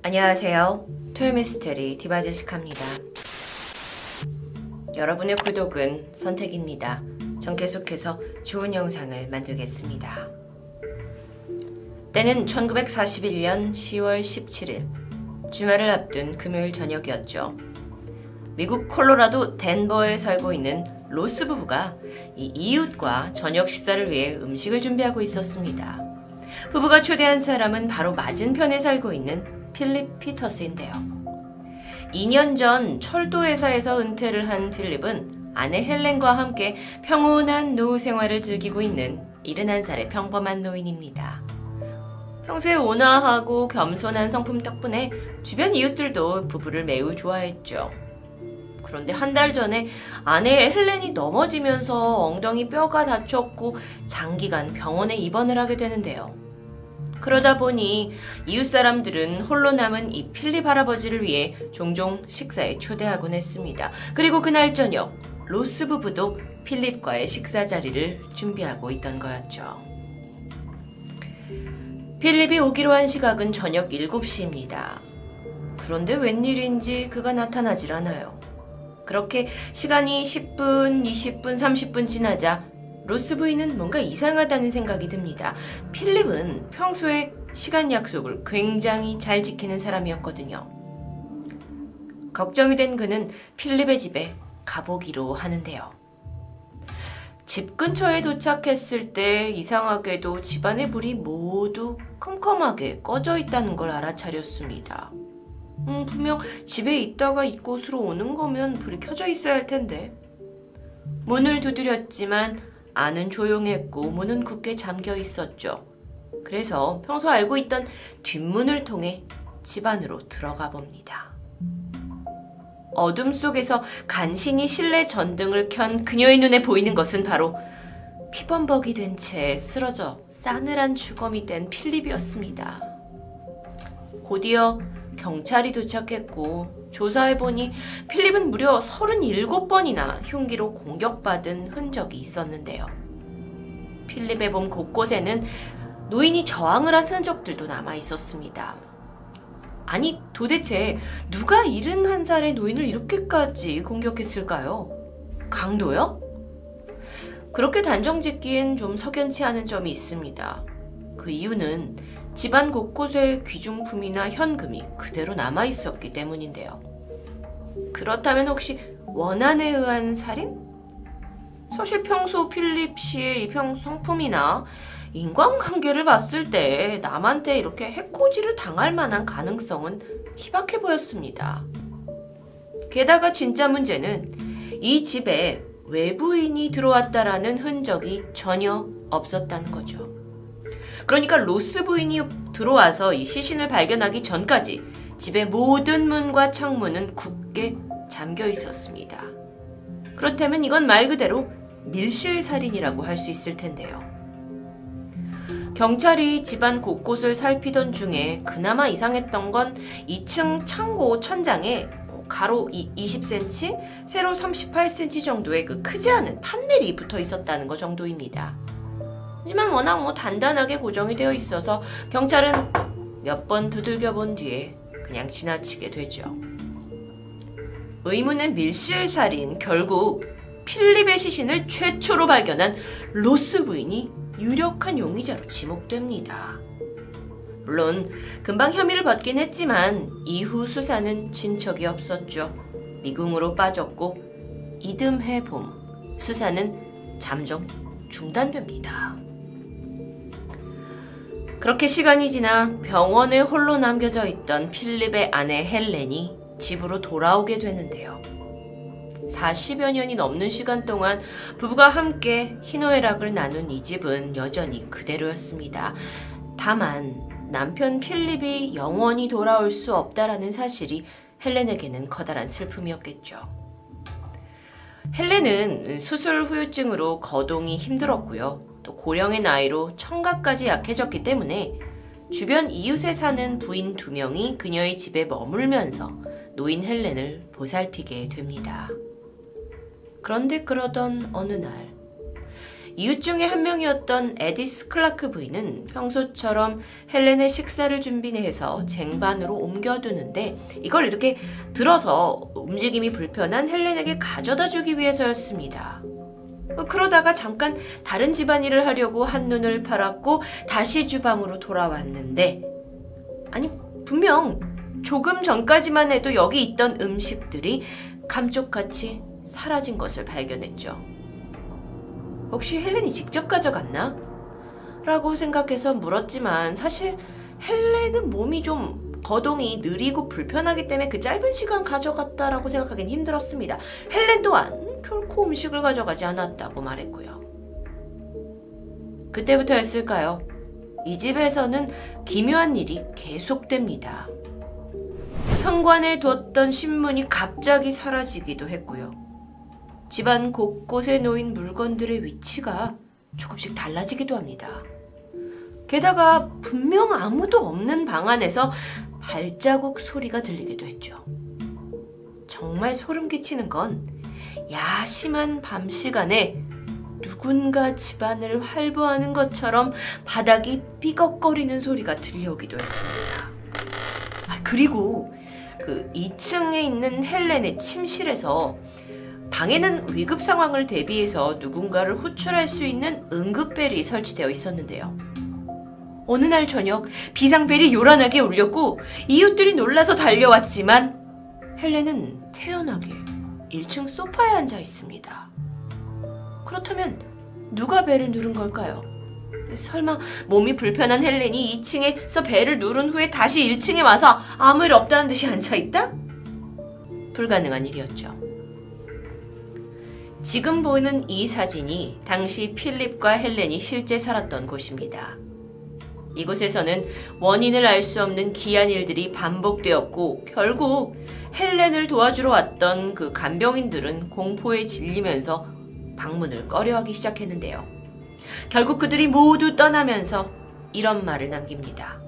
안녕하세요. 토요미스테리 디바제시카입니다. 여러분의 구독은 선택입니다. 전 계속해서 좋은 영상을 만들겠습니다. 때는 1941년 10월 17일 주말을 앞둔 금요일 저녁이었죠. 미국 콜로라도 덴버에 살고 있는 로스 부부가 이 이웃과 저녁 식사를 위해 음식을 준비하고 있었습니다. 부부가 초대한 사람은 바로 맞은편에 살고 있는 필립 피터스인데요. 2년 전 철도회사에서 은퇴를 한 필립은 아내 헬렌과 함께 평온한 노후 생활을 즐기고 있는 71살의 평범한 노인입니다. 평소에 온화하고 겸손한 성품 덕분에 주변 이웃들도 부부를 매우 좋아했죠. 그런데 한 달 전에 아내 헬렌이 넘어지면서 엉덩이 뼈가 다쳤고 장기간 병원에 입원을 하게 되는데요. 그러다 보니 이웃 사람들은 홀로 남은 이 필립 할아버지를 위해 종종 식사에 초대하곤 했습니다. 그리고 그날 저녁 로스 부부도 필립과의 식사 자리를 준비하고 있던 거였죠. 필립이 오기로 한 시각은 저녁 7시입니다. 그런데 웬일인지 그가 나타나질 않아요. 그렇게 시간이 10분, 20분, 30분 지나자 로스 부인은 뭔가 이상하다는 생각이 듭니다. 필립은 평소에 시간 약속을 굉장히 잘 지키는 사람이었거든요. 걱정이 된 그는 필립의 집에 가보기로 하는데요. 집 근처에 도착했을 때 이상하게도 집안의 불이 모두 컴컴하게 꺼져 있다는 걸 알아차렸습니다. 분명 집에 있다가 이곳으로 오는 거면 불이 켜져 있어야 할 텐데. 문을 두드렸지만 안은 조용했고 문은 굳게 잠겨 있었죠. 그래서 평소 알고 있던 뒷문을 통해 집 안으로 들어가 봅니다. 어둠 속에서 간신히 실내 전등을 켠 그녀의 눈에 보이는 것은 바로 피범벅이 된 채 쓰러져 싸늘한 주검이 된 필립이었습니다. 곧이어 경찰이 도착했고 조사해보니 필립은 무려 37번이나 흉기로 공격받은 흔적이 있었는데요. 필립의 몸 곳곳에는 노인이 저항을 한 흔적들도 남아있었습니다. 아니 도대체 누가 71살의 노인을 이렇게까지 공격했을까요? 강도요? 그렇게 단정짓기엔 좀 석연치 않은 점이 있습니다. 그 이유는 집안 곳곳에 귀중품이나 현금이 그대로 남아있었기 때문인데요. 그렇다면 혹시 원한에 의한 살인? 사실 평소 필립 씨의 이 성품이나 인간관계를 봤을 때 남한테 이렇게 해코지를 당할 만한 가능성은 희박해 보였습니다. 게다가 진짜 문제는 이 집에 외부인이 들어왔다라는 흔적이 전혀 없었다는 거죠. 그러니까 로스 부인이 들어와서 이 시신을 발견하기 전까지 집의 모든 문과 창문은 굳게 잠겨 있었습니다. 그렇다면 이건 말 그대로 밀실살인이라고 할 수 있을 텐데요. 경찰이 집안 곳곳을 살피던 중에 그나마 이상했던 건 2층 창고 천장에 가로 20cm, 세로 38cm 정도의 그 크지 않은 판넬이 붙어 있었다는 것 정도입니다. 하지만 워낙 단단하게 고정이 되어 있어서 경찰은 몇 번 두들겨 본 뒤에 그냥 지나치게 되죠. 의문의 밀실살인, 결국 필립의 시신을 최초로 발견한 로스 부인이 유력한 용의자로 지목됩니다. 물론 금방 혐의를 받긴 했지만 이후 수사는 진척이 없었죠. 미궁으로 빠졌고 이듬해 봄 수사는 잠정 중단됩니다. 그렇게 시간이 지나 병원에 홀로 남겨져 있던 필립의 아내 헬렌이 집으로 돌아오게 되는데요. 40여 년이 넘는 시간 동안 부부가 함께 희노애락을 나눈 이 집은 여전히 그대로였습니다. 다만 남편 필립이 영원히 돌아올 수 없다라는 사실이 헬렌에게는 커다란 슬픔이었겠죠. 헬렌은 수술 후유증으로 거동이 힘들었고요. 또 고령의 나이로 청각까지 약해졌기 때문에 주변 이웃에 사는 부인 2명이 그녀의 집에 머물면서 노인 헬렌을 보살피게 됩니다. 그런데 그러던 어느 날 이웃 중에 한 명이었던 에디스 클라크 부인은 평소처럼 헬렌의 식사를 준비해서 쟁반으로 옮겨두는데 이걸 이렇게 들어서 움직임이 불편한 헬렌에게 가져다 주기 위해서였습니다. 그러다가 잠깐 다른 집안일을 하려고 한눈을 팔았고 다시 주방으로 돌아왔는데 아니 분명 조금 전까지만 해도 여기 있던 음식들이 감쪽같이 사라진 것을 발견했죠. 혹시 헬렌이 직접 가져갔나? 라고 생각해서 물었지만 사실 헬렌은 몸이 좀 거동이 느리고 불편하기 때문에 그 짧은 시간 가져갔다라고 생각하기는 힘들었습니다. 헬렌 또한 결코 음식을 가져가지 않았다고 말했고요. 그때부터였을까요? 이 집에서는 기묘한 일이 계속됩니다. 현관에 뒀던 신문이 갑자기 사라지기도 했고요. 집안 곳곳에 놓인 물건들의 위치가 조금씩 달라지기도 합니다. 게다가 분명 아무도 없는 방 안에서 발자국 소리가 들리기도 했죠. 정말 소름 끼치는 건 야심한 밤 시간에 누군가 집안을 활보하는 것처럼 바닥이 삐걱거리는 소리가 들려오기도 했습니다. 그리고 그 2층에 있는 헬렌의 침실에서 방에는 위급 상황을 대비해서 누군가를 호출할 수 있는 응급벨이 설치되어 있었는데요. 어느 날 저녁 비상벨이 요란하게 울렸고 이웃들이 놀라서 달려왔지만 헬렌은 태연하게 1층 소파에 앉아 있습니다. 그렇다면 누가 벨을 누른 걸까요? 설마 몸이 불편한 헬렌이 2층에서 벨을 누른 후에 다시 1층에 와서 아무 일 없다는 듯이 앉아있다? 불가능한 일이었죠. 지금 보이는 이 사진이 당시 필립과 헬렌이 실제 살았던 곳입니다. 이곳에서는 원인을 알 수 없는 기이한 일들이 반복되었고 결국 헬렌을 도와주러 왔던 그 간병인들은 공포에 질리면서 방문을 꺼려하기 시작했는데요. 결국 그들이 모두 떠나면서 이런 말을 남깁니다.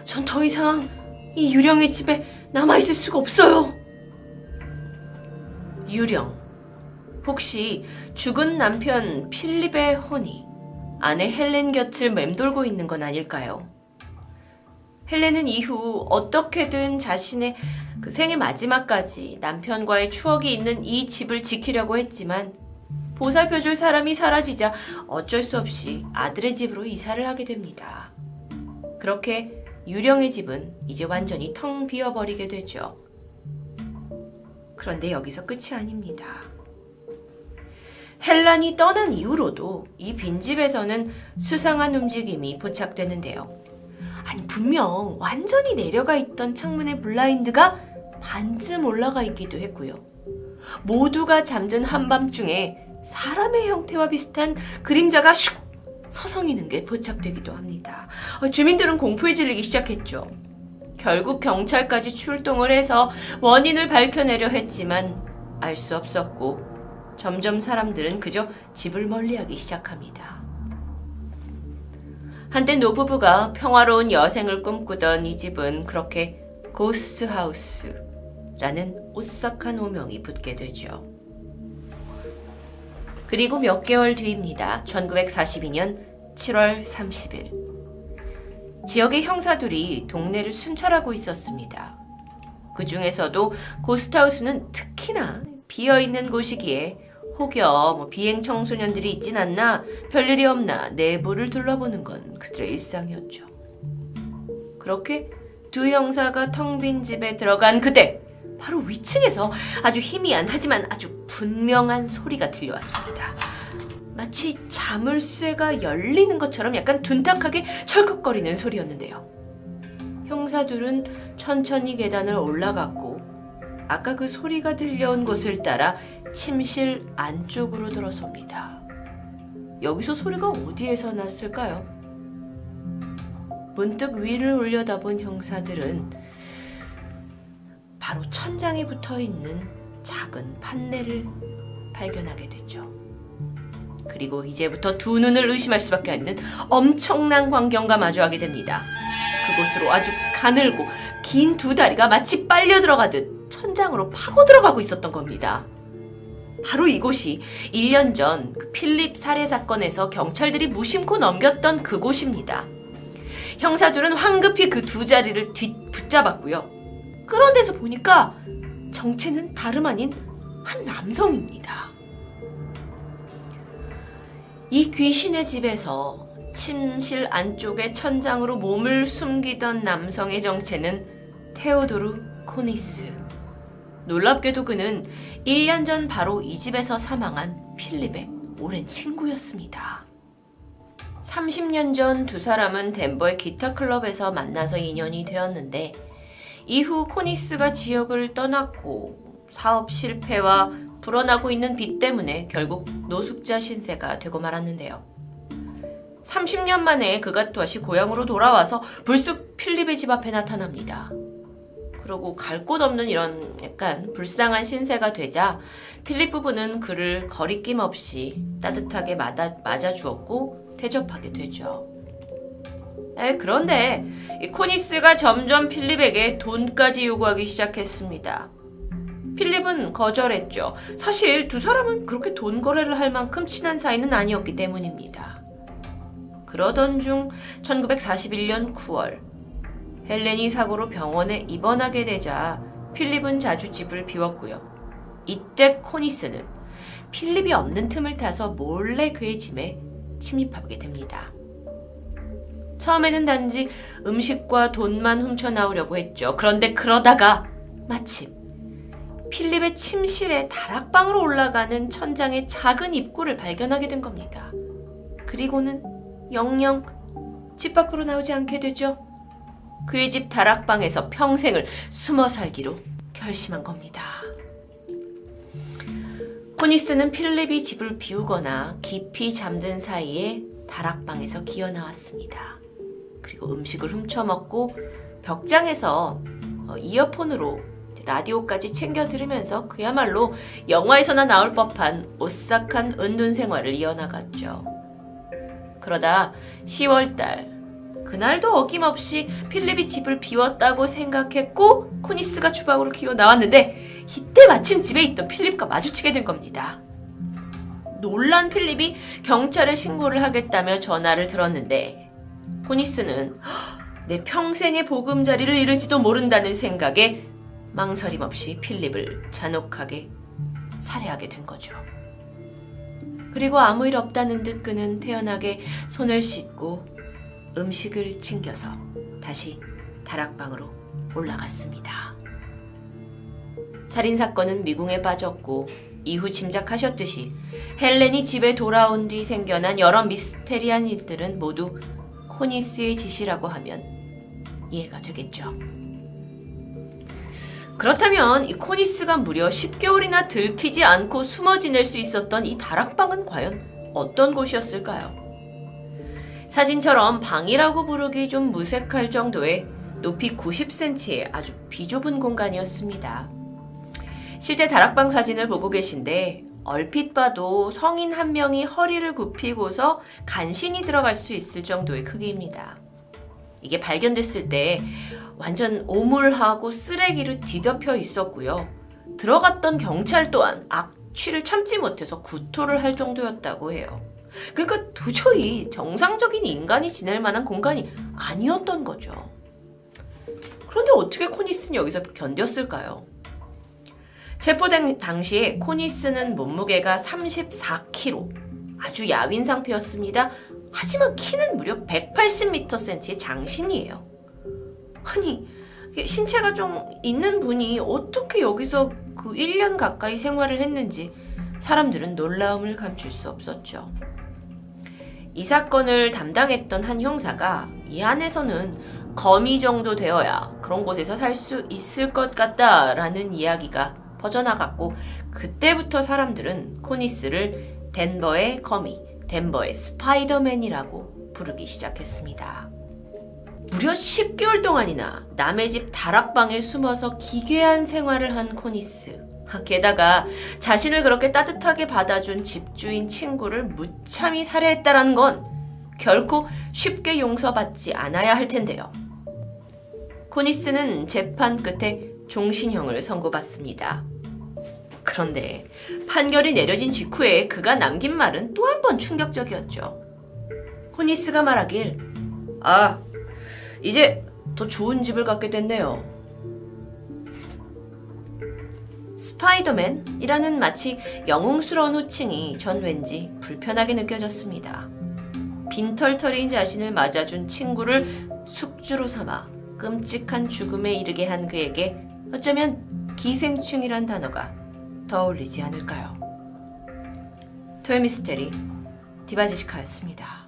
전 더 이상 이 유령의 집에 남아있을 수가 없어요. 유령. 혹시 죽은 남편 필립의 혼이 아내 헬렌 곁을 맴돌고 있는 건 아닐까요? 헬렌은 이후 어떻게든 자신의 그 생애 마지막까지 남편과의 추억이 있는 이 집을 지키려고 했지만 보살펴줄 사람이 사라지자 어쩔 수 없이 아들의 집으로 이사를 하게 됩니다. 그렇게 유령의 집은 이제 완전히 텅 비어버리게 되죠. 그런데 여기서 끝이 아닙니다. 헬란이 떠난 이후로도 이 빈집에서는 수상한 움직임이 포착되는데요. 아니 분명 완전히 내려가 있던 창문의 블라인드가 반쯤 올라가 있기도 했고요. 모두가 잠든 한밤중에 사람의 형태와 비슷한 그림자가 슉 서성이는 게 포착되기도 합니다. 주민들은 공포에 질리기 시작했죠. 결국 경찰까지 출동을 해서 원인을 밝혀내려 했지만 알 수 없었고 점점 사람들은 그저 집을 멀리하기 시작합니다. 한때 노부부가 평화로운 여생을 꿈꾸던 이 집은 그렇게 고스트하우스라는 오싹한 오명이 붙게 되죠. 그리고 몇 개월 뒤입니다. 1942년 7월 30일. 지역의 형사들이 동네를 순찰하고 있었습니다. 그 중에서도 고스트하우스는 특히나 비어있는 곳이기에 혹여 비행 청소년들이 있진 않나, 별일이 없나 내부를 둘러보는 건 그들의 일상이었죠. 그렇게 두 형사가 텅 빈 집에 들어간 그때 바로 위층에서 아주 희미한 하지만 아주 분명한 소리가 들려왔습니다. 마치 자물쇠가 열리는 것처럼 약간 둔탁하게 철컥거리는 소리였는데요. 형사들은 천천히 계단을 올라갔고 아까 그 소리가 들려온 곳을 따라 침실 안쪽으로 들어섭니다. 여기서 소리가 어디에서 났을까요? 문득 위를 올려다본 형사들은 바로 천장에 붙어있는 작은 판넬을 발견하게 됐죠. 그리고 이제부터 두 눈을 의심할 수밖에 없는 엄청난 광경과 마주하게 됩니다. 그곳으로 아주 가늘고 긴 두 다리가 마치 빨려 들어가듯 천장으로 파고 들어가고 있었던 겁니다. 바로 이곳이 1년 전 그 필립 살해 사건에서 경찰들이 무심코 넘겼던 그곳입니다. 형사들은 황급히 그 두 자리를 붙잡았고요. 그런 데서 보니까 정체는 다름 아닌 한 남성입니다. 이 귀신의 집에서 침실 안쪽의 천장으로 몸을 숨기던 남성의 정체는 테오도르 코니스. 놀랍게도 그는 1년 전 바로 이 집에서 사망한 필립의 오랜 친구였습니다. 30년 전 두 사람은 덴버의 기타 클럽에서 만나서 인연이 되었는데 이후 코니스가 지역을 떠났고 사업 실패와 불어나고 있는 빚 때문에 결국 노숙자 신세가 되고 말았는데요. 30년 만에 그가 다시 고향으로 돌아와서 불쑥 필립의 집 앞에 나타납니다. 그러고 갈 곳 없는 이런 약간 불쌍한 신세가 되자 필립 부부는 그를 거리낌 없이 따뜻하게 맞아주었고 대접하게 되죠. 그런데 이 코니스가 점점 필립에게 돈까지 요구하기 시작했습니다. 필립은 거절했죠. 사실 두 사람은 그렇게 돈 거래를 할 만큼 친한 사이는 아니었기 때문입니다. 그러던 중 1941년 9월 헬렌이 사고로 병원에 입원하게 되자 필립은 자주 집을 비웠고요. 이때 코니스는 필립이 없는 틈을 타서 몰래 그의 집에 침입하게 됩니다. 처음에는 단지 음식과 돈만 훔쳐나오려고 했죠. 그런데 그러다가 마침 필립의 침실에 다락방으로 올라가는 천장의 작은 입구를 발견하게 된 겁니다. 그리고는 영영 집 밖으로 나오지 않게 되죠. 그의 집 다락방에서 평생을 숨어 살기로 결심한 겁니다. 코니스는 필립이 집을 비우거나 깊이 잠든 사이에 다락방에서 기어나왔습니다. 그리고 음식을 훔쳐먹고 벽장에서 이어폰으로 라디오까지 챙겨 들으면서 그야말로 영화에서나 나올 법한 오싹한 은둔 생활을 이어나갔죠. 그러다 10월달 그날도 어김없이 필립이 집을 비웠다고 생각했고 코니스가 주방으로 기어 나왔는데 이때 마침 집에 있던 필립과 마주치게 된 겁니다. 놀란 필립이 경찰에 신고를 하겠다며 전화를 들었는데 코니스는 내 평생의 보금자리를 잃을지도 모른다는 생각에 망설임 없이 필립을 잔혹하게 살해하게 된 거죠. 그리고 아무 일 없다는 듯 그는 태연하게 손을 씻고 음식을 챙겨서 다시 다락방으로 올라갔습니다. 살인사건은 미궁에 빠졌고 이후 짐작하셨듯이 헬렌이 집에 돌아온 뒤 생겨난 여러 미스테리한 일들은 모두 코니스의 짓이라고 하면 이해가 되겠죠. 그렇다면 이 코니스가 무려 10개월이나 들키지 않고 숨어 지낼 수 있었던 이 다락방은 과연 어떤 곳이었을까요? 사진처럼 방이라고 부르기 좀 무색할 정도의 높이 90cm의 아주 비좁은 공간이었습니다. 실제 다락방 사진을 보고 계신데 얼핏 봐도 성인 한 명이 허리를 굽히고서 간신히 들어갈 수 있을 정도의 크기입니다. 이게 발견됐을 때 완전 오물하고 쓰레기로 뒤덮여 있었고요. 들어갔던 경찰 또한 악취를 참지 못해서 구토를 할 정도였다고 해요. 그러니까 도저히 정상적인 인간이 지낼 만한 공간이 아니었던 거죠. 그런데 어떻게 코니스는 여기서 견뎠을까요? 체포된 당시에 코니스는 몸무게가 34kg, 아주 야윈 상태였습니다. 하지만 키는 무려 180cm의 장신이에요. 아니, 신체가 좀 있는 분이 어떻게 여기서 그 1년 가까이 생활을 했는지 사람들은 놀라움을 감출 수 없었죠. 이 사건을 담당했던 한 형사가 이 안에서는 거미 정도 되어야 그런 곳에서 살 수 있을 것 같다라는 이야기가 퍼져나갔고 그때부터 사람들은 코니스를 덴버의 거미, 덴버의 스파이더맨이라고 부르기 시작했습니다. 무려 10개월 동안이나 남의 집 다락방에 숨어서 기괴한 생활을 한 코니스. 게다가 자신을 그렇게 따뜻하게 받아준 집주인 친구를 무참히 살해했다는 건 결코 쉽게 용서받지 않아야 할 텐데요. 코니스는 재판 끝에 종신형을 선고받습니다. 그런데 판결이 내려진 직후에 그가 남긴 말은 또 한 번 충격적이었죠. 코니스가 말하길, 아, 이제 더 좋은 집을 갖게 됐네요. 스파이더맨이라는 마치 영웅스러운 호칭이 전 왠지 불편하게 느껴졌습니다. 빈털터리인 자신을 맞아준 친구를 숙주로 삼아 끔찍한 죽음에 이르게 한 그에게 어쩌면 기생충이란 단어가 더 어울리지 않을까요? 토요미스테리 디바제시카였습니다.